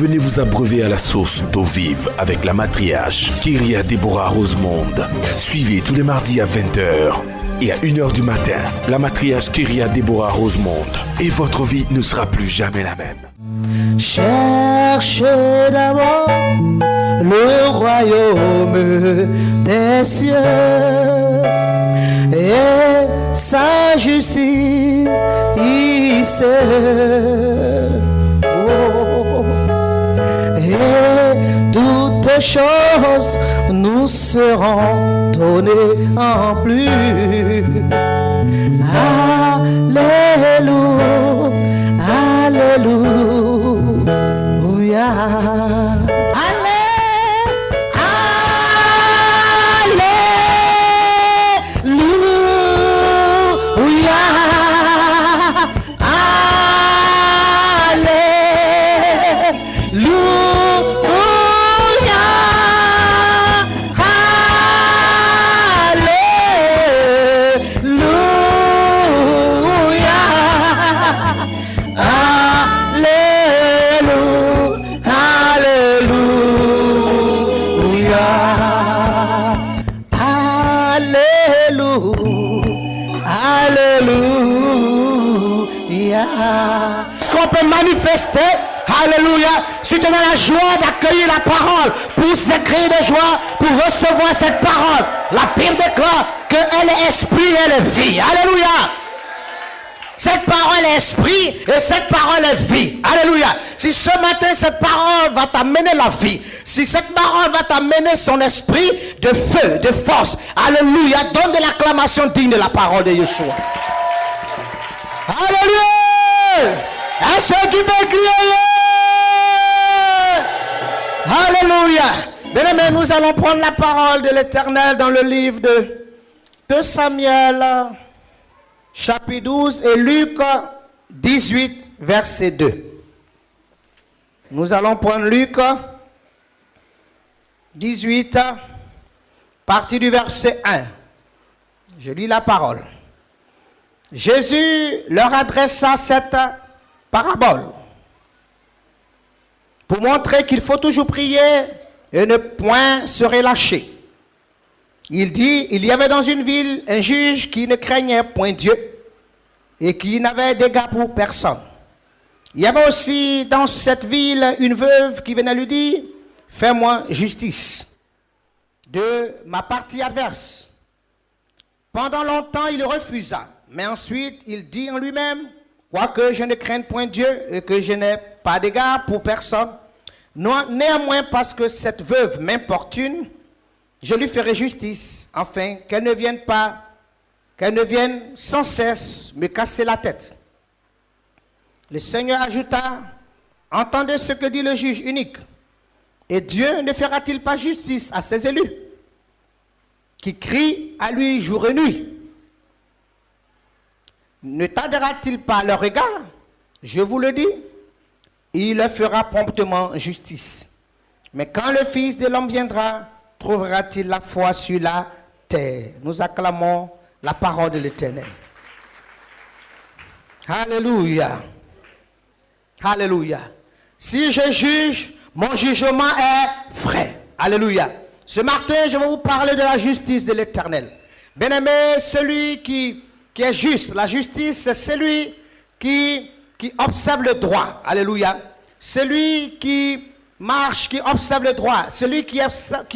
Venez vous abreuver à la source d'eau vive avec la matriarche Kyria Deborah Rosemonde. Suivez tous les mardis à 20h et à 1h du matin la matriarche Kyria Deborah Rosemonde. Et votre vie ne sera plus jamais la même. Cherchez d'abord le royaume des cieux et sa justice. Oh. Et toutes choses nous seront données en plus. Alléluia, alléluia. Est-ce qu'on peut manifester, alléluia, si tu as la joie d'accueillir la parole, pour s'écrire de joie, pour recevoir cette parole, la Bible déclare qu'elle est esprit, elle est vie, alléluia. Cette parole est esprit et cette parole est vie. Alléluia. Si ce matin cette parole va t'amener la vie, si cette parole va t'amener son esprit de feu, de force, alléluia, donne de l'acclamation digne de la parole de Yeshua. Alléluia. Est-ce que tu peux crier? Alléluia. Bien-aimés, nous allons prendre la parole de l'Éternel dans le livre de 2 Samuel, chapitre 12 et Luc 18, verset 2. Nous allons prendre Luc 18, partie du verset 1. Je lis la parole. Jésus leur adressa cette parabole pour montrer qu'il faut toujours prier et ne point se relâcher. Il dit, il y avait dans une ville un juge qui ne craignait point Dieu et qui n'avait d'égard pour personne. Il y avait aussi dans cette ville une veuve qui venait lui dire, fais-moi justice de ma partie adverse. Pendant longtemps, il refusa, mais ensuite il dit en lui-même, quoique je ne craigne point Dieu et que je n'ai pas d'égard pour personne, néanmoins parce que cette veuve m'importune, je lui ferai justice, afin qu'elle ne vienne sans cesse me casser la tête. Le Seigneur ajouta, entendez ce que dit le juge unique, et Dieu ne fera-t-il pas justice à ses élus, qui crient à lui jour et nuit? Ne tardera-t-il pas à leur égard? Je vous le dis, il leur fera promptement justice. Mais quand le Fils de l'homme viendra, trouvera-t-il la foi sur la terre? Nous acclamons la parole de l'Éternel. Alléluia. Alléluia. Si je juge, mon jugement est vrai. Alléluia. Ce matin, je vais vous parler de la justice de l'Éternel. Bien-aimé, celui qui est juste. La justice, c'est celui qui observe le droit. Alléluia. Celui qui marche, qui observe le droit. Celui qui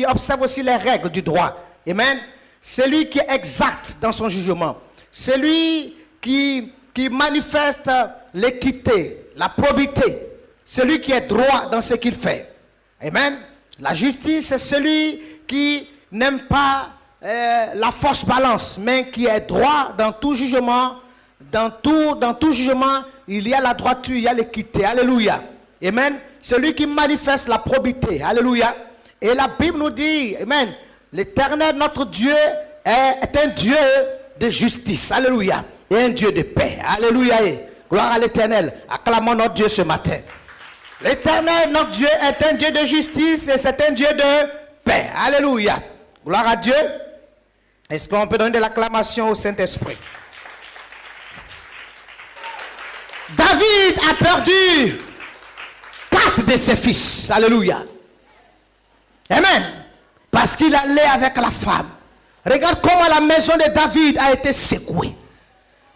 observe aussi les règles du droit. Amen. Celui qui est exact dans son jugement. Celui qui manifeste l'équité, la probité. Celui qui est droit dans ce qu'il fait. Amen. La justice, c'est celui qui n'aime pas la fausse balance, mais qui est droit dans tout jugement. Dans tout jugement, il y a la droiture, il y a l'équité. Alléluia. Amen. Celui qui manifeste la probité. Alléluia. Et la Bible nous dit, amen, l'Éternel, notre Dieu, est un Dieu de justice. Alléluia. Et un Dieu de paix. Alléluia. Gloire à l'Éternel. Acclamons notre Dieu ce matin. L'Éternel, notre Dieu, est un Dieu de justice et c'est un Dieu de paix. Alléluia. Gloire à Dieu. Est-ce qu'on peut donner de l'acclamation au Saint-Esprit? David a perdu 4 de de ses fils. Alléluia. Amen. Parce qu'il allait avec la femme. Regarde comment la maison de David a été secouée.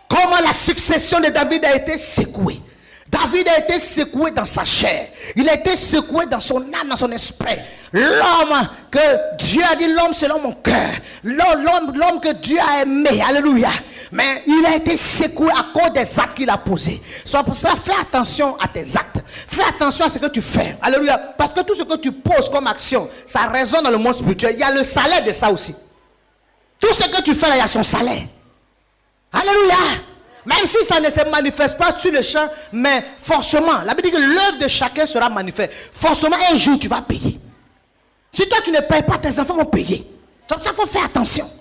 Comment la succession de David a été secouée. David a été secoué dans sa chair. Il a été secoué dans son âme, dans son esprit. L'homme que Dieu a dit, l'homme selon mon cœur. L'homme que Dieu a aimé. Alléluia. Mais il a été secoué à cause des actes qu'il a posés. C'est pour ça, fais attention à tes actes. Fais attention à ce que tu fais. Alléluia. Parce que tout ce que tu poses comme action, ça résonne dans le monde spirituel. Il y a le salaire de ça aussi. Tout ce que tu fais là, il y a son salaire. Alléluia. Même si ça ne se manifeste pas sur le champ, mais forcément, la Bible dit que l'œuvre de chacun sera manifeste. Forcément, un jour, tu vas payer. Si toi, tu ne payes pas, tes enfants vont payer. Donc ça, il faut faire attention.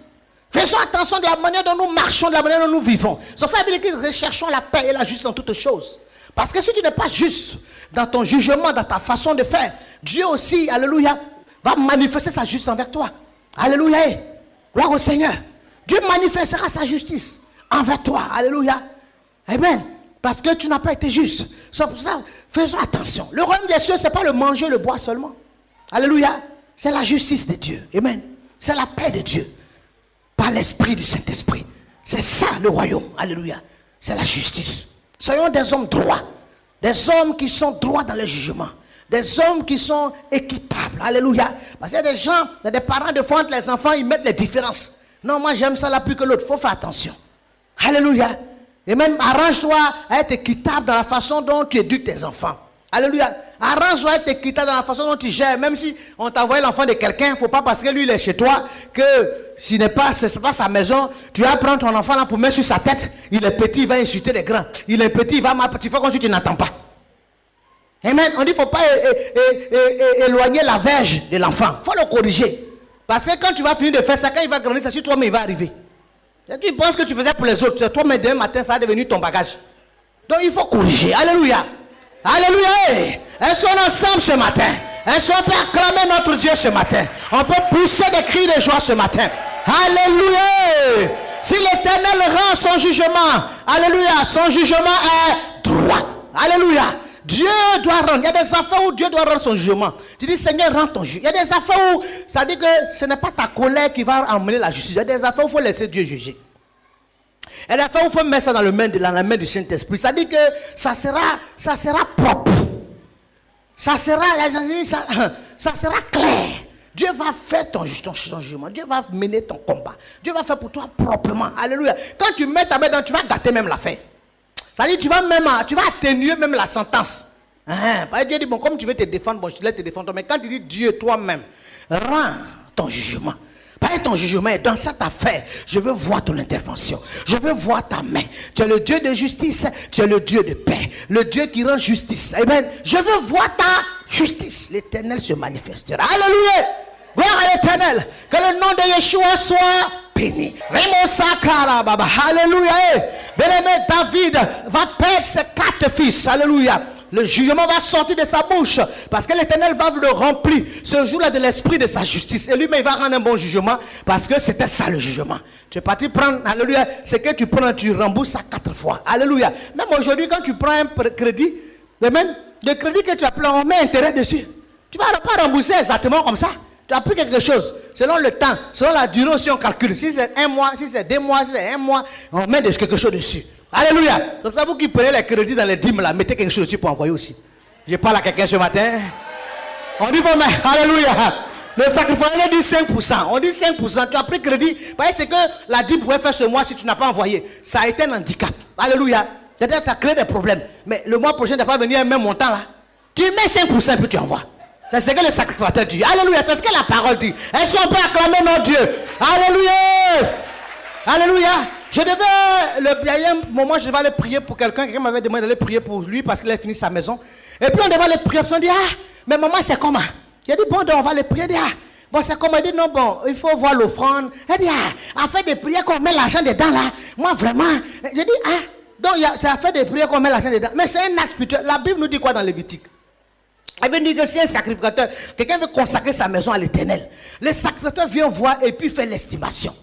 Faisons attention de la manière dont nous marchons, de la manière dont nous vivons. C'est pour ça que la Bible dit que recherchons la paix et la justice en toutes choses. Parce que si tu n'es pas juste dans ton jugement, dans ta façon de faire, Dieu aussi, alléluia, va manifester sa justice envers toi. Alléluia. Gloire au Seigneur. Dieu manifestera sa justice envers toi. Alléluia. Amen. Parce que tu n'as pas été juste. C'est pour ça, faisons attention. Le royaume des cieux, ce n'est pas le manger, le boire seulement. Alléluia. C'est la justice de Dieu. Amen. C'est la paix de Dieu. Par l'esprit du Saint-Esprit. C'est ça le royaume. Alléluia. C'est la justice. Soyons des hommes droits. Des hommes qui sont droits dans le jugement. Des hommes qui sont équitables. Alléluia. Parce qu'il y a des gens, il y a des parents de fois entre les enfants, ils mettent les différences. Non, moi j'aime ça là plus que l'autre. Il faut faire attention. Alléluia. Et même arrange-toi à être équitable dans la façon dont tu éduques tes enfants. Alléluia. Arrange-toi à être équitable dans la façon dont tu gères. Même si on t'a envoyé l'enfant de quelqu'un, il ne faut pas parce que lui il est chez toi que ce n'est pas sa maison. Tu vas prendre ton enfant là pour mettre sur sa tête. Il est petit, il va insulter les grands. Il est petit, il va mal. Tu fais comme si tu n'entends pas. Amen. On dit qu'il ne faut pas éloigner la verge de l'enfant. Il faut le corriger. Parce que quand tu vas finir de faire ça, quand il va grandir, c'est sur toi, mais il va arriver. Et tu penses que tu faisais pour les autres. C'est toi, mais demain matin, ça va devenir ton bagage. Donc il faut corriger. Alléluia. Alléluia. Est-ce qu'on est ensemble ce matin? Est-ce qu'on peut acclamer notre Dieu ce matin? On peut pousser des cris de joie ce matin. Alléluia. Si l'Éternel rend son jugement, alléluia, son jugement est droit. Alléluia. Dieu doit rendre. Il y a des affaires où Dieu doit rendre son jugement. Tu dis, Seigneur, rends ton jugement. Il y a des affaires où ça dit que ce n'est pas ta colère qui va emmener la justice. Il y a des affaires où il faut laisser Dieu juger. Il y a des affaires où il faut mettre ça dans la main du Saint-Esprit. Ça dit que ça sera propre. Ça sera clair. Dieu va faire ton jugement. Dieu va mener ton combat. Dieu va faire pour toi proprement. Alléluia. Quand tu mets ta main dedans, tu vas gâter même l'affaire. C'est-à-dire tu vas atténuer même la sentence. Dieu dit, bon, comme tu veux te défendre, bon, je te laisse te défendre. Mais quand tu dis Dieu toi-même, rends ton jugement. Pas ton jugement, dans cette affaire, je veux voir ton intervention. Je veux voir ta main. Tu es le Dieu de justice, tu es le Dieu de paix. Le Dieu qui rend justice. Amen. Je veux voir ta justice. L'Éternel se manifestera. Alléluia. Gloire à l'Éternel. Que le nom de Yeshua soit béni. Alléluia. Bien-aimé, David va perdre ses 4 fils. Alléluia. Le jugement va sortir de sa bouche. Parce que l'Éternel va le remplir ce jour-là de l'esprit de sa justice. Et lui-même, il va rendre un bon jugement. Parce que c'était ça le jugement. Tu es parti prendre, alléluia, ce que tu prends, tu rembourses ça 4 fois. Alléluia. Même aujourd'hui, quand tu prends un crédit, même le crédit que tu as pris, on met intérêt dessus. Tu ne vas pas rembourser exactement comme ça. Tu as pris quelque chose, selon le temps, selon la durée aussi on calcule. Si c'est 1 mois, si c'est 2 mois, si c'est 1 mois, on met quelque chose dessus. Alléluia. Comme ça, vous qui prenez les crédits dans les dîmes là, mettez quelque chose dessus pour envoyer aussi. Je parle à quelqu'un ce matin. On dit, alléluia. Le sacrifice, on dit 5%. On dit 5%. Tu as pris crédit. Parce que c'est que la dîme pouvait faire ce mois si tu n'as pas envoyé. Ça a été un handicap. Alléluia. C'est-à-dire que ça crée des problèmes. Mais le mois prochain, tu n'as pas venir un même montant là. Tu mets 5% et puis tu envoies. C'est ce que le sacrificateur dit. Alléluia. C'est ce que la parole dit. Est-ce qu'on peut acclamer notre Dieu? Alléluia. Alléluia. Il y a un moment, je devais aller prier pour quelqu'un. Quelqu'un m'avait demandé d'aller prier pour lui parce qu'il a fini sa maison. Et puis on devait aller prier. On dit, mais maman, c'est comment? Il a dit, bon, donc on va aller prier. Il dit, bon, c'est comment? Il dit, non, bon, il faut voir l'offrande. Il dit, en fait, des prières qu'on met l'argent dedans là. Moi, vraiment. J'ai dit, donc c'est à faire des prières qu'on met l'argent dedans. Mais c'est un acte spirituel. La Bible nous dit quoi dans Lévitique? La Bible dit que si un sacrificateur, quelqu'un veut consacrer sa maison à l'Éternel, le sacrificateur vient voir et puis fait l'estimation.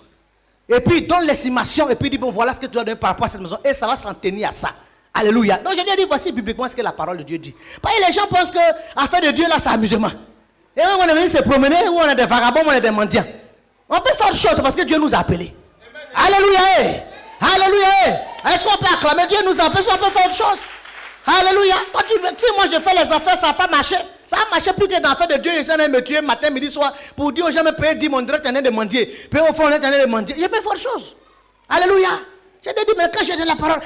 Et puis il donne l'estimation et puis il dit, bon, voilà ce que tu dois donner par rapport à cette maison. Et ça va s'en tenir à ça. Alléluia. Donc je viens dire voici bibliquement ce que la parole de Dieu dit. Parce que les gens pensent que affaire de Dieu là c'est amusement. Et on est venu se promener, où on est des vagabonds, on est des mendiants. On peut faire des choses parce que Dieu nous a appelés. Alléluia. Alléluia. Est-ce qu'on peut acclamer Dieu nous a appelés, on peut faire autre chose? Alléluia. Quand si moi je fais les affaires, ça n'a pas marché. Ça a marché plus que dans l'affaire de Dieu. Ils sont me tuer matin, midi, soir. Pour dire aux gens, me payer 10 mon direct, tu en es de mendier. Puis au fond, on est en train de mendier. Je peux faire autre chose. Alléluia. J'ai dit, mais quand j'ai dit la parole,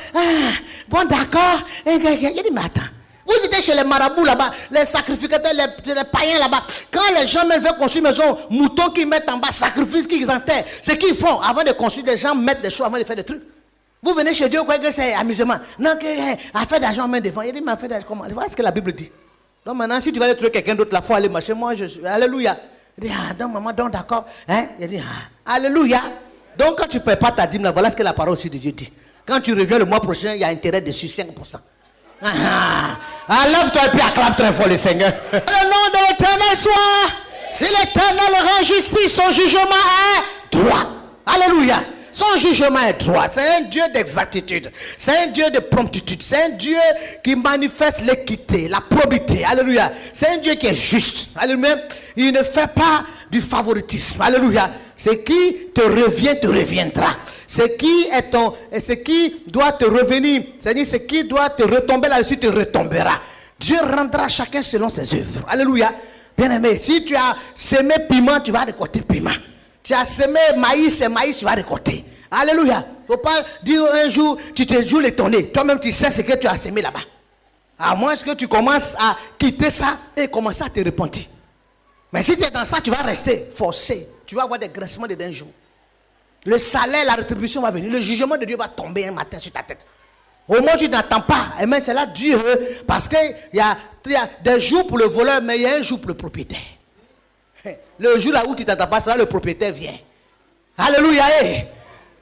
bon d'accord. J'ai dit, mais attends. Vous étiez chez les marabouts là-bas, les sacrificateurs, les païens là-bas. Quand les gens même veulent construire une maison, moutons qu'ils mettent en bas, sacrifices qu'ils enterrent. Ce qu'ils font avant de construire, les gens mettent des choses avant de faire des trucs. Vous venez chez Dieu, vous croyez que c'est amusement. Non, affaire d'argent, on met devant. Il dit, mais affaire d'argent, comment? Voilà ce que la Bible dit. Donc maintenant, si tu vas aller trouver quelqu'un d'autre, la fois aller marcher, moi je suis. Alléluia. Il dit, donc maman, donc d'accord. Il dit, alléluia. Donc quand tu ne payes pas ta dîme, là, voilà ce que la parole aussi de Dieu dit. Quand tu reviens le mois prochain, il y a intérêt dessus 5%. Lève-toi et puis acclame très fort le Seigneur. Le nom de l'Éternel soit. Si l'Éternel rend justice, son jugement est droit. Alléluia. Son jugement est droit. C'est un Dieu d'exactitude. C'est un Dieu de promptitude. C'est un Dieu qui manifeste l'équité, la probité. Alléluia. C'est un Dieu qui est juste. Alléluia. Il ne fait pas du favoritisme. Alléluia. Ce qui te revient, te reviendra. Ce qui doit te revenir, c'est-à-dire ce qui doit te retomber là-dessus, te retombera. Dieu rendra chacun selon ses œuvres. Alléluia. Bien-aimé, si tu as semé piment, tu vas récolter piment. Tu as semé maïs, et maïs, tu vas récolter. Alléluia. Il ne faut pas dire un jour, tu te joues l'étonné. Toi-même, tu sais ce que tu as semé là-bas. À moins que tu commences à quitter ça et commencer à te repentir. Mais si tu es dans ça, tu vas rester forcé. Tu vas avoir des graissements de d'un jour. Le salaire, la rétribution va venir. Le jugement de Dieu va tomber un matin sur ta tête. Au moment où tu n'attends pas, mais c'est là Dieu. Parce qu'il y a des jours pour le voleur, mais il y a un jour pour le propriétaire. Le jour là où tu t'attends pas, c'est là le propriétaire vient. Alléluia.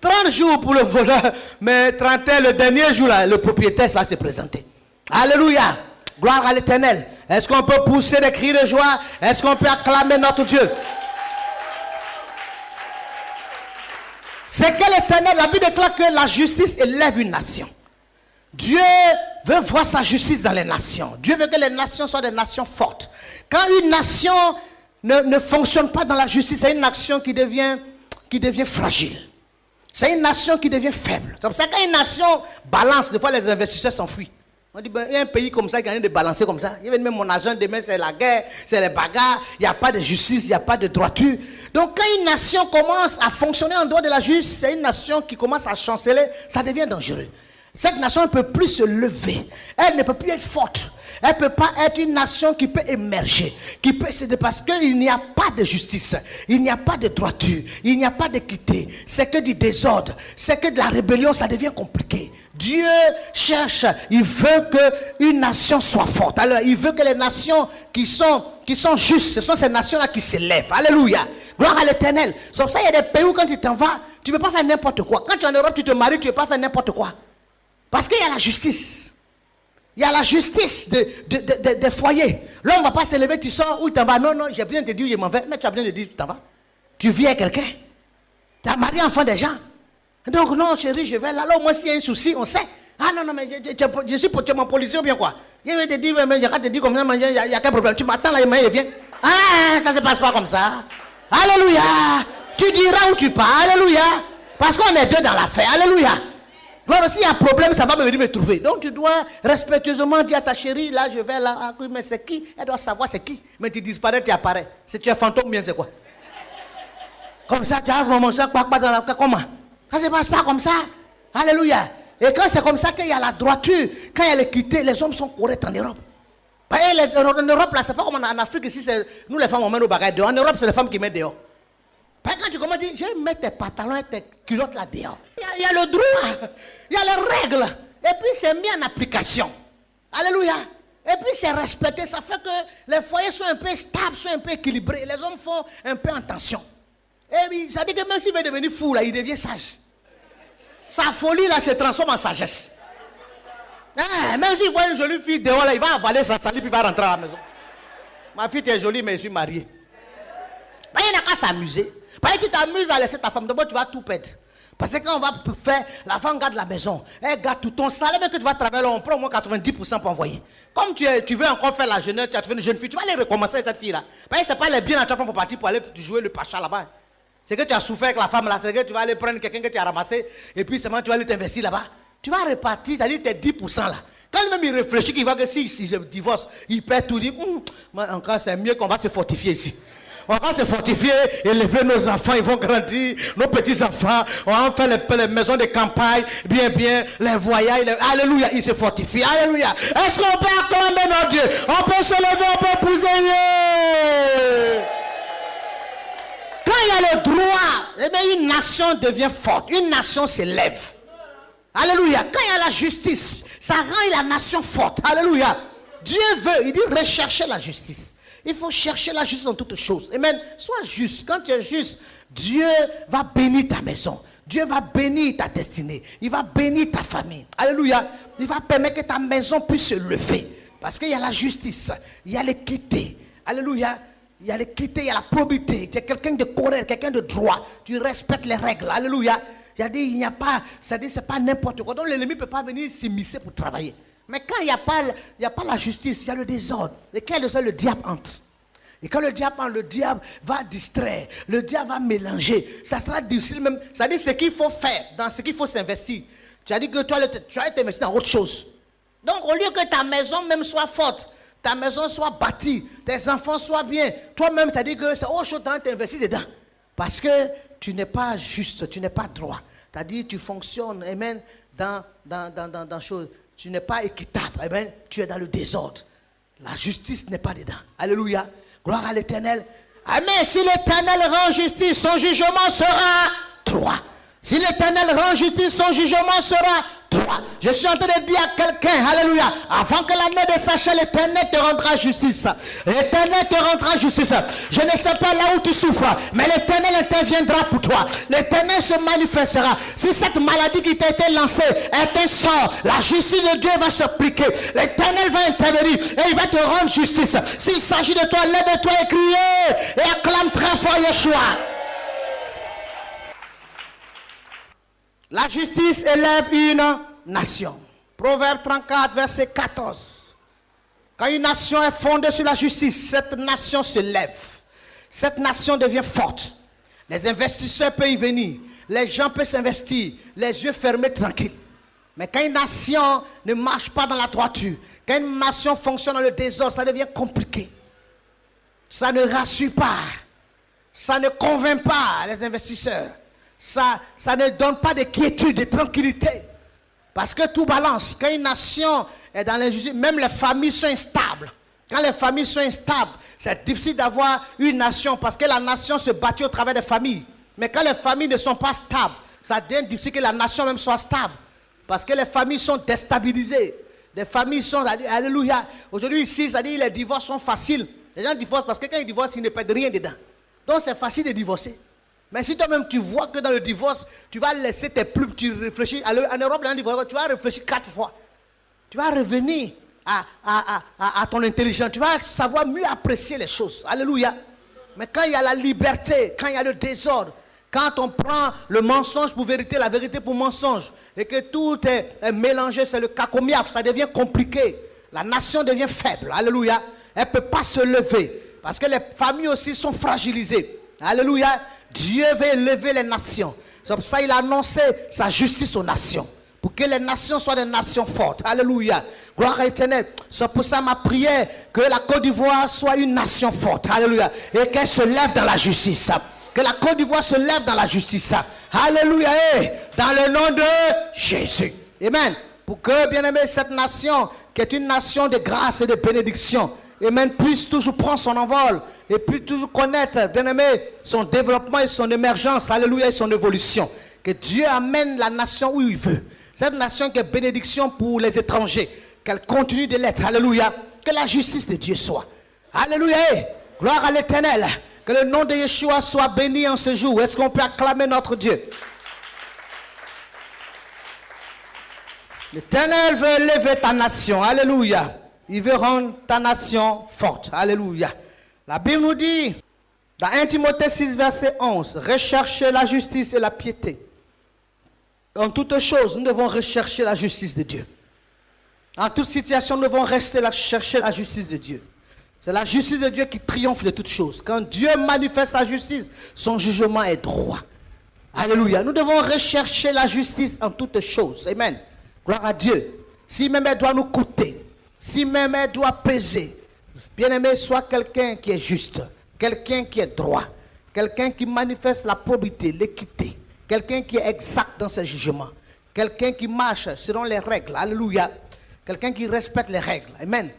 30 jours pour le voleur, mais 31, le dernier jour là, le propriétaire va se présenter. Alléluia. Gloire à l'Éternel. Est-ce qu'on peut pousser des cris de joie? Est-ce qu'on peut acclamer notre Dieu? C'est que l'Éternel, la Bible déclare que la justice élève une nation. Dieu veut voir sa justice dans les nations. Dieu veut que les nations soient des nations fortes. Quand une nation ne fonctionne pas dans la justice, c'est une nation qui devient fragile. C'est une nation qui devient faible. C'est pour ça qu'une nation balance, des fois les investisseurs s'enfuient. On dit, il y a un pays comme ça qui a rien de balancer comme ça. Il y a même mon argent, demain c'est la guerre, c'est les bagarres, il n'y a pas de justice, il n'y a pas de droiture. Donc quand une nation commence à fonctionner en dehors de la justice, c'est une nation qui commence à chanceler, ça devient dangereux. Cette nation ne peut plus se lever. Elle ne peut plus être forte. Elle ne peut pas être une nation qui peut émerger. Parce qu'il n'y a pas de justice. Il n'y a pas de droiture. Il n'y a pas d'équité. C'est que du désordre. C'est que de la rébellion. Ça devient compliqué. Dieu cherche. Il veut qu'une nation soit forte. Alors, il veut que les nations qui sont justes, ce sont ces nations-là qui s'élèvent. Alléluia. Gloire à l'Éternel. C'est pour ça qu'il y a des pays où quand tu t'en vas, tu ne peux pas faire n'importe quoi. Quand tu es en Europe, tu te maries, tu ne peux pas faire n'importe quoi. Parce qu'il y a la justice. Il y a la justice des foyers. L'homme ne va pas se lever, tu sors, ou tu t'en vas. Non, j'ai besoin de te dire, je m'en vais. Mais tu as besoin de dire, tu t'en vas. Tu vis avec quelqu'un. Tu as marié enfant des gens. Donc, non, chérie, je vais là. Là, au moins, s'il y a un souci, on sait. Ah non, mais je suis mon policier ou bien quoi. Il va te dire, mais je vais te dire comme ça, il y a quel problème. Tu m'attends là, il vient. Ah, ça ne se passe pas comme ça. Alléluia. Tu diras où tu pars. Alléluia. Parce qu'on est deux dans l'affaire. Alléluia. Alors s'il y a un problème, ça va me venir me trouver. Donc tu dois respectueusement dire à ta chérie, là je vais là, ah, mais c'est qui? Elle doit savoir c'est qui. Mais tu disparais, tu apparais. Si tu es fantôme, bien c'est quoi? Comme ça, tu as mon sac, comment? Ça ne se passe pas comme ça. Alléluia. Et quand c'est comme ça qu'il y a la droiture, quand il y a l'équité, les hommes sont corrects en Europe. En Europe, là, c'est pas comme en Afrique, ici, c'est nous les femmes, on met nos bagages dehors. En Europe, c'est les femmes qui mettent dehors. Quand tu commences à dire, je vais mettre tes pantalons et tes culottes là dehors. Il y a le droit, il y a les règles. Et puis c'est mis en application. Alléluia. Et puis c'est respecté. Ça fait que les foyers sont un peu stables, sont un peu équilibrés. Les hommes font un peu en tension. Et puis ça dit que même s'il veut devenir fou, là, il devient sage. Sa folie là se transforme en sagesse. Même s'il voit une jolie fille dehors, là, il va avaler sa salive puis il va rentrer à la maison. Ma fille, tu es jolie, mais je suis marié. Il n'y a qu'à s'amuser. Parce que tu t'amuses à laisser ta femme, d'abord tu vas tout perdre. Parce que quand on va faire, la femme garde la maison, elle garde tout ton salaire, même que tu vas travailler, on prend au moins 90% pour envoyer. Comme tu veux encore faire la jeunesse, tu as trouvé une jeune fille, tu vas aller recommencer cette fille-là. Parce que ce n'est pas les biens à toi pour partir pour aller jouer le pacha là-bas. C'est que tu as souffert avec la femme là, c'est que tu vas aller prendre quelqu'un que tu as ramassé, et puis seulement tu vas aller t'investir là-bas. Tu vas repartir, c'est-à-dire tes 10% là. Quand même il réfléchit qu'il voit que si je divorce, il perd tout, il dit, encore c'est mieux qu'on va se fortifier ici. On va se fortifier, élever nos enfants, ils vont grandir, nos petits-enfants, on va faire les maisons de campagne, bien, les voyages, alléluia, ils se fortifient, alléluia. Est-ce qu'on peut acclamer notre Dieu? On peut se lever, on peut pousser. Quand il y a le droit, une nation devient forte, une nation s'élève. Alléluia. Quand il y a la justice, ça rend la nation forte. Alléluia. Dieu veut, il dit rechercher la justice. Il faut chercher la justice en toutes choses. Amen. Sois juste. Quand tu es juste, Dieu va bénir ta maison. Dieu va bénir ta destinée. Il va bénir ta famille. Alléluia. Il va permettre que ta maison puisse se lever. Parce qu'il y a la justice. Il y a l'équité. Alléluia. Il y a l'équité, il y a la probité. Tu es quelqu'un de correct, quelqu'un de droit. Tu respectes les règles. Alléluia. Il n'y a pas, c'est-à-dire c'est pas n'importe quoi. Donc l'ennemi ne peut pas venir s'immiscer pour travailler. Mais quand il n'y a pas la justice, il y a le désordre. Et quand le diable entre. Et quand le diable entre, le diable va distraire. Le diable va mélanger. Ça sera difficile même. C'est-à-dire ce qu'il faut faire, dans ce qu'il faut s'investir. Tu as dit que toi, tu vas t'investir dans autre chose. Donc au lieu que ta maison même soit forte, ta maison soit bâtie, tes enfants soient bien, toi-même, tu as dit que c'est autre chose dans t'investir dedans. Parce que tu n'es pas juste, tu n'es pas droit. C'est-à-dire tu fonctionnes, amen, dans choses. Tu n'es pas équitable, amen. Tu es dans le désordre. La justice n'est pas dedans. Alléluia. Gloire à l'Éternel. Amen. Si l'Éternel rend justice, son jugement sera droit. Si l'Éternel rend justice, son jugement sera droit. Je suis en train de dire à quelqu'un, alléluia, avant que l'année ne s'achève, l'Éternel te rendra justice. L'Éternel te rendra justice. Je ne sais pas là où tu souffres, mais l'Éternel interviendra pour toi. L'Éternel se manifestera. Si cette maladie qui t'a été lancée est un sort, la justice de Dieu va s'appliquer. L'Éternel va intervenir et il va te rendre justice. S'il s'agit de toi, lève-toi et crie et acclame très fort Yeshua. La justice élève une nation. Proverbe 34, verset 14. Quand une nation est fondée sur la justice, cette nation se lève. Cette nation devient forte. Les investisseurs peuvent y venir. Les gens peuvent s'investir. Les yeux fermés, tranquilles. Mais quand une nation ne marche pas dans la droiture, quand une nation fonctionne dans le désordre, ça devient compliqué. Ça ne rassure pas. Ça ne convainc pas les investisseurs. Ça ne donne pas de quiétude, de tranquillité. Parce que tout balance. Quand une nation est dans l'injustice, même les familles sont instables. Quand les familles sont instables, c'est difficile d'avoir une nation parce que la nation se bâtit au travers des familles. Mais quand les familles ne sont pas stables, ça devient difficile que la nation même soit stable. Parce que les familles sont déstabilisées. Les familles sont, alléluia. Aujourd'hui ici, c'est-à-dire les divorces sont faciles. Les gens divorcent parce que quand ils divorcent, ils ne perdent rien dedans. Donc c'est facile de divorcer. Mais si toi-même tu vois que dans le divorce, tu vas laisser tes plumes, tu réfléchis. En Europe, dans le divorce, tu vas réfléchir 4 fois. Tu vas revenir à ton intelligence. Tu vas savoir mieux apprécier les choses. Alléluia. Mais quand il y a la liberté, quand il y a le désordre, quand on prend le mensonge pour vérité, la vérité pour mensonge, et que tout est mélangé, c'est le cacomiaf, ça devient compliqué. La nation devient faible. Alléluia. Elle ne peut pas se lever. Parce que les familles aussi sont fragilisées. Alléluia. Dieu veut élever les nations. C'est pour ça qu'il a annoncé sa justice aux nations. Pour que les nations soient des nations fortes. Alléluia. Gloire à l'Éternel. C'est pour ça ma prière que la Côte d'Ivoire soit une nation forte. Alléluia. Et qu'elle se lève dans la justice. Que la Côte d'Ivoire se lève dans la justice. Alléluia. Et dans le nom de Jésus. Amen. Pour que, bien aimé, cette nation, qui est une nation de grâce et de bénédiction, amen, puisse toujours prendre son envol. Et puis toujours connaître, bien aimé, son développement et son émergence, alléluia, et son évolution. Que Dieu amène la nation où il veut. Cette nation qui est bénédiction pour les étrangers, qu'elle continue de l'être, alléluia. Que la justice de Dieu soit. Alléluia, gloire à l'Éternel. Que le nom de Yeshua soit béni en ce jour. Est-ce qu'on peut acclamer notre Dieu? L'Éternel veut élever ta nation, alléluia. Il veut rendre ta nation forte, alléluia. La Bible nous dit, dans 1 Timothée 6, verset 11, recherchez la justice et la piété. En toutes choses, nous devons rechercher la justice de Dieu. En toute situation, nous devons chercher la justice de Dieu. C'est la justice de Dieu qui triomphe de toutes choses. Quand Dieu manifeste sa justice, son jugement est droit. Alléluia. Nous devons rechercher la justice en toutes choses. Amen. Gloire à Dieu. Si même elle doit nous coûter, si même elle doit peser, bien-aimé, sois quelqu'un qui est juste, quelqu'un qui est droit, quelqu'un qui manifeste la probité, l'équité, quelqu'un qui est exact dans ses jugements, quelqu'un qui marche selon les règles. Alléluia. Quelqu'un qui respecte les règles. Amen.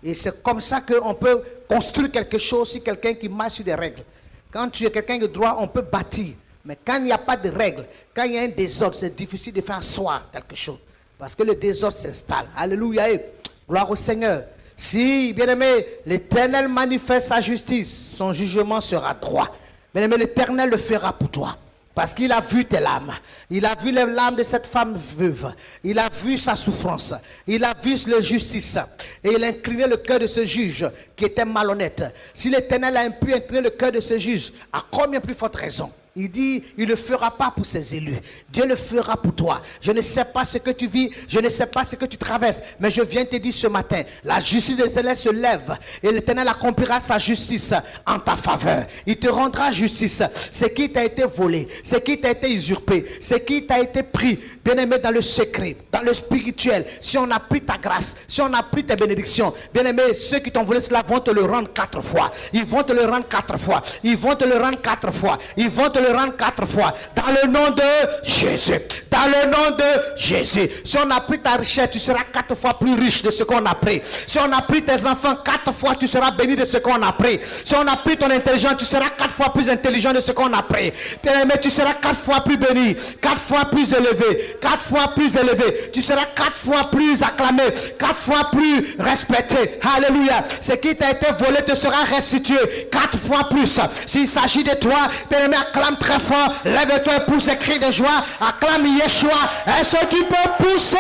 Et c'est comme ça qu'on peut construire quelque chose sur quelqu'un qui marche sur des règles. Quand tu es quelqu'un de droit, on peut bâtir. Mais quand il n'y a pas de règles, quand il y a un désordre, c'est difficile de faire asseoir quelque chose. Parce que le désordre s'installe. Alléluia. Et gloire au Seigneur. Si, bien-aimé, l'Éternel manifeste sa justice, son jugement sera droit. Bien-aimé, l'Éternel le fera pour toi. Parce qu'il a vu tes larmes. Il a vu les larmes de cette femme veuve. Il a vu sa souffrance. Il a vu la justice. Et il a incliné le cœur de ce juge qui était malhonnête. Si l'Éternel a pu incliner le cœur de ce juge, à combien plus forte raison? Il dit, il ne le fera pas pour ses élus. Dieu le fera pour toi. Je ne sais pas ce que tu vis, je ne sais pas ce que tu traverses, mais je viens te dire ce matin, la justice de l'Éternel se lève et l'Éternel accomplira sa justice en ta faveur. Il te rendra justice. Ce qui t'a été volé, ce qui t'a été usurpé, ce qui t'a été pris, bien-aimé, dans le secret, dans le spirituel. Si on a pris ta grâce, si on a pris tes bénédictions, bien-aimé, ceux qui t'ont volé cela vont te le rendre 4 fois. Ils vont te le rendre 4 fois. Ils vont te le rendre 4 fois. Ils vont te le rendre 4 fois. Dans le nom de Jésus. Dans le nom de Jésus. Si on a pris ta richesse, tu seras 4 fois plus riche de ce qu'on a pris. Si on a pris tes enfants, 4 fois tu seras béni de ce qu'on a pris. Si on a pris ton intelligence, tu seras 4 fois plus intelligent de ce qu'on a pris. Bien-aimé, tu seras 4 fois plus béni, 4 fois plus élevé, 4 fois plus élevé. Tu seras 4 fois plus acclamé, 4 fois plus respecté. Alléluia. Ce qui t'a été volé te sera restitué 4 fois plus. S'il s'agit de toi, bien-aimé, acclame très fort. Lève-toi et pousse un cri de joie. Acclame Yeshua. Est-ce que tu peux pousser?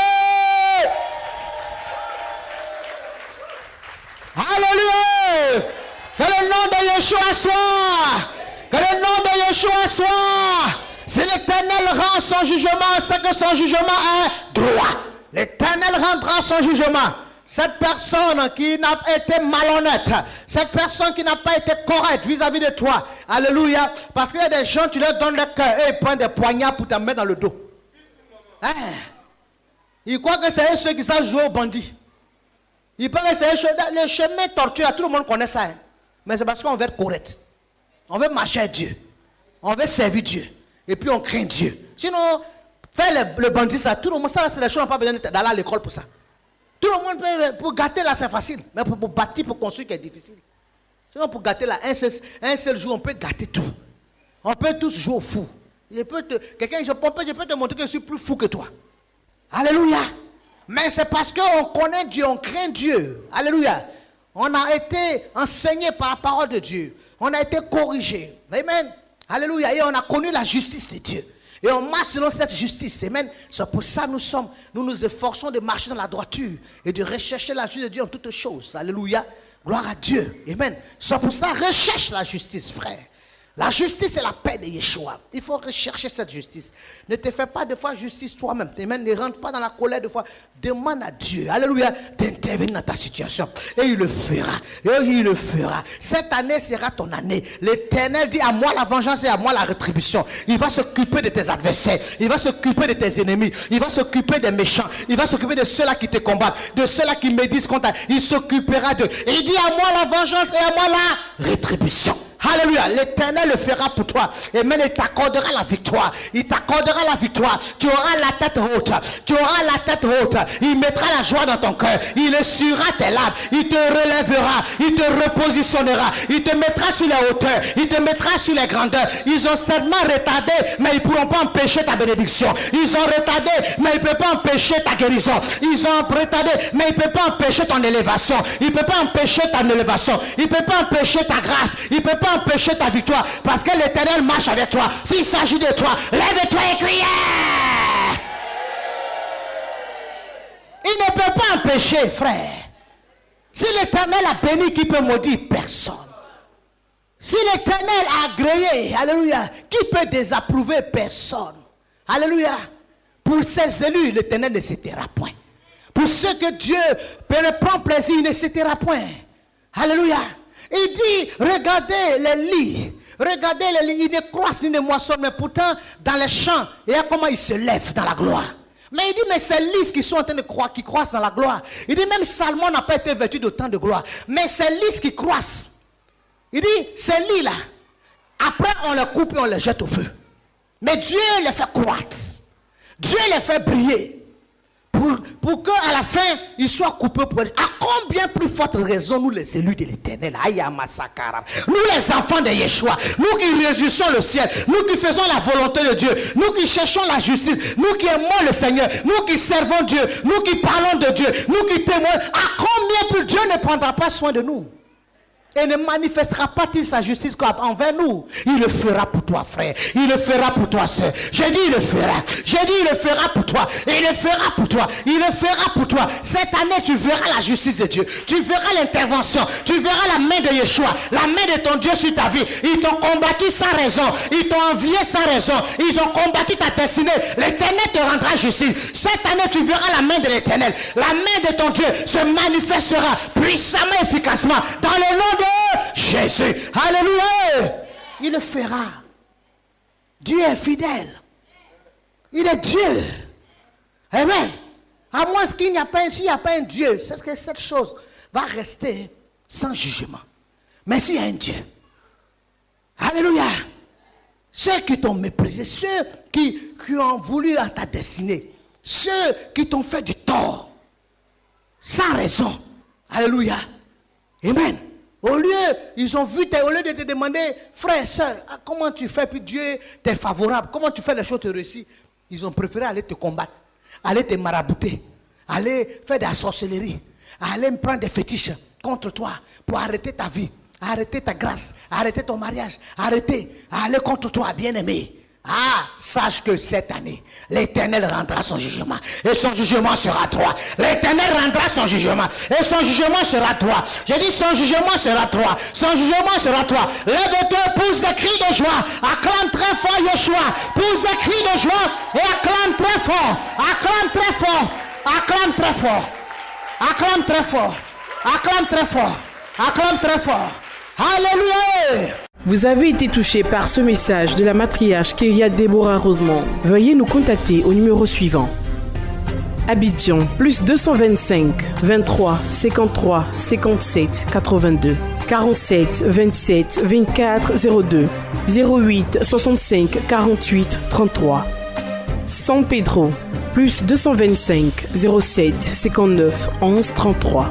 Alléluia. Que le nom de Yeshua soit. Que le nom de Yeshua soit. Si l'Éternel rend son jugement, c'est que son jugement est droit. L'Éternel rendra son jugement. Cette personne qui n'a été malhonnête, cette personne qui n'a pas été correcte vis-à-vis de toi, alléluia, parce qu'il y a des gens, tu leur donnes le cœur et ils prennent des poignards pour te mettre dans le dos. Hein? Ils croient que c'est ceux qui savent jouer au bandit. Ils pensent que c'est le chemin tortueux, tout le monde connaît ça. Hein? Mais c'est parce qu'on veut être correct. On veut marcher à Dieu. On veut servir Dieu. Et puis on craint Dieu. Sinon, faire le bandit, ça, tout le monde, ça c'est les choses, on n'a pas besoin d'aller à l'école pour ça. Tout le monde peut, pour gâter là c'est facile, mais pour bâtir, pour construire c'est difficile. Sinon pour gâter là, un seul jour on peut gâter tout. On peut tous jouer au fou. Je peux te montrer que je suis plus fou que toi. Alléluia. Mais c'est parce qu'on connaît Dieu, on craint Dieu. Alléluia. On a été enseigné par la parole de Dieu. On a été corrigé. Amen. Alléluia. Et on a connu la justice de Dieu. Et on marche selon cette justice. Amen. C'est pour ça nous nous efforçons de marcher dans la droiture et de rechercher la justice de Dieu en toutes choses. Alléluia. Gloire à Dieu. Amen. C'est pour ça recherche la justice, frère. La justice est la paix de Yeshua. Il faut rechercher cette justice. Ne te fais pas de fois justice toi-même. Ne rentre pas dans la colère de fois. Demande à Dieu, alléluia, d'intervenir dans ta situation. Et il le fera. Et il le fera. Cette année sera ton année. L'Éternel dit à moi la vengeance et à moi la rétribution. Il va s'occuper de tes adversaires. Il va s'occuper de tes ennemis. Il va s'occuper des méchants. Il va s'occuper de ceux-là qui te combattent. De ceux-là qui médisent contre toi. Il s'occupera d'eux. Il dit à moi la vengeance et à moi la rétribution. Alléluia, l'Éternel le fera pour toi. Et même il t'accordera la victoire. Il t'accordera la victoire. Tu auras la tête haute. Tu auras la tête haute. Il mettra la joie dans ton cœur. Il essuiera tes larmes. Il te relèvera. Il te repositionnera. Il te mettra sur les hauteurs. Il te mettra sur les grandeurs. Ils ont certainement retardé, mais ils ne pourront pas empêcher ta bénédiction. Ils ont retardé, mais ils ne peuvent pas empêcher ta guérison. Ils ont retardé, mais ils ne peuvent pas empêcher ton élévation. Ils ne peuvent pas empêcher ta élévation. Ils ne peuvent pas empêcher ta grâce. Ils ne peuvent pas empêcher ta victoire, parce que l'Éternel marche avec toi. S'il s'agit de toi, lève-toi et crie. Il ne peut pas empêcher, frère. Si l'Éternel a béni, qui peut maudire? Personne. Si l'Éternel a agréé, alléluia, qui peut désapprouver? Personne. Alléluia. Pour ses élus, l'Éternel ne se taira point. Pour ceux que Dieu prend plaisir, il ne se taira point. Alléluia. Il dit, regardez les lits. Regardez les lits, ils ne croissent ni ne moissonnent, mais pourtant, dans les champs, il y a comment ils se lèvent dans la gloire. Mais il dit, mais ces lys qui sont en train de croître, qui croissent dans la gloire. Il dit, même Salomon n'a pas été vêtu d'autant de gloire. Mais ces lys qui croissent, il dit, ces lits-là, après on les coupe et on les jette au feu. Mais Dieu les fait croître. Dieu les fait briller. Pour qu'à la fin, ils soient coupés pour être. À combien plus forte raison nous les élus de l'Éternel, nous les enfants de Yeshua, nous qui réjouissons le ciel, nous qui faisons la volonté de Dieu, nous qui cherchons la justice, nous qui aimons le Seigneur, nous qui servons Dieu, nous qui parlons de Dieu, nous qui témoignons, à combien plus Dieu ne prendra pas soin de nous? Et ne manifestera pas-il sa justice envers nous? Il le fera pour toi, frère. Il le fera pour toi, sœur. J'ai dit il le fera. J'ai dit il le fera pour toi. Et il le fera pour toi. Il le fera pour toi. Cette année, tu verras la justice de Dieu. Tu verras l'intervention. Tu verras la main de Yeshua. La main de ton Dieu sur ta vie. Ils t'ont combattu sans raison. Ils t'ont envié sans raison. Ils ont combattu ta destinée. L'Éternel te rendra justice. Cette année, tu verras la main de l'Éternel. La main de ton Dieu se manifestera puissamment, efficacement. Dans le nom de Jésus. Alléluia. Il le fera. Dieu est fidèle. Il est Dieu. Amen. À moins qu'il n'y a pas un Dieu, c'est que cette chose va rester sans jugement. Mais s'il y a un Dieu, alléluia, ceux qui t'ont méprisé, ceux qui ont voulu à ta destinée, ceux qui t'ont fait du tort, sans raison, alléluia, amen. Au lieu de te demander, frère, soeur, comment tu fais, puis Dieu t'est favorable, comment tu fais les choses, te réussis, ils ont préféré aller te combattre, aller te marabouter, aller faire de la sorcellerie, aller prendre des fétiches contre toi pour arrêter ta vie, arrêter ta grâce, arrêter ton mariage, aller contre toi, bien-aimé. Ah, sache que cette année, l'Éternel rendra son jugement. Et son jugement sera droit. L'Éternel rendra son jugement. Et son jugement sera droit. J'ai dit son jugement sera droit. Son jugement sera droit. Lève-toi, pousse des cris de joie. Acclame très fort Yeshua. Pousse des cris de joie. Et acclame très fort. Acclame très fort. Acclame très fort. Acclame très fort. Acclame très fort. Acclame très fort. Alléluia. Vous avez été touché par ce message de la matriarche Kyria Deborah Rosemond. Veuillez nous contacter au numéro suivant. Abidjan, plus 225 23 53 57 82 47 27 24 02 08 65 48 33. San Pedro, plus 225 07 59 11 33.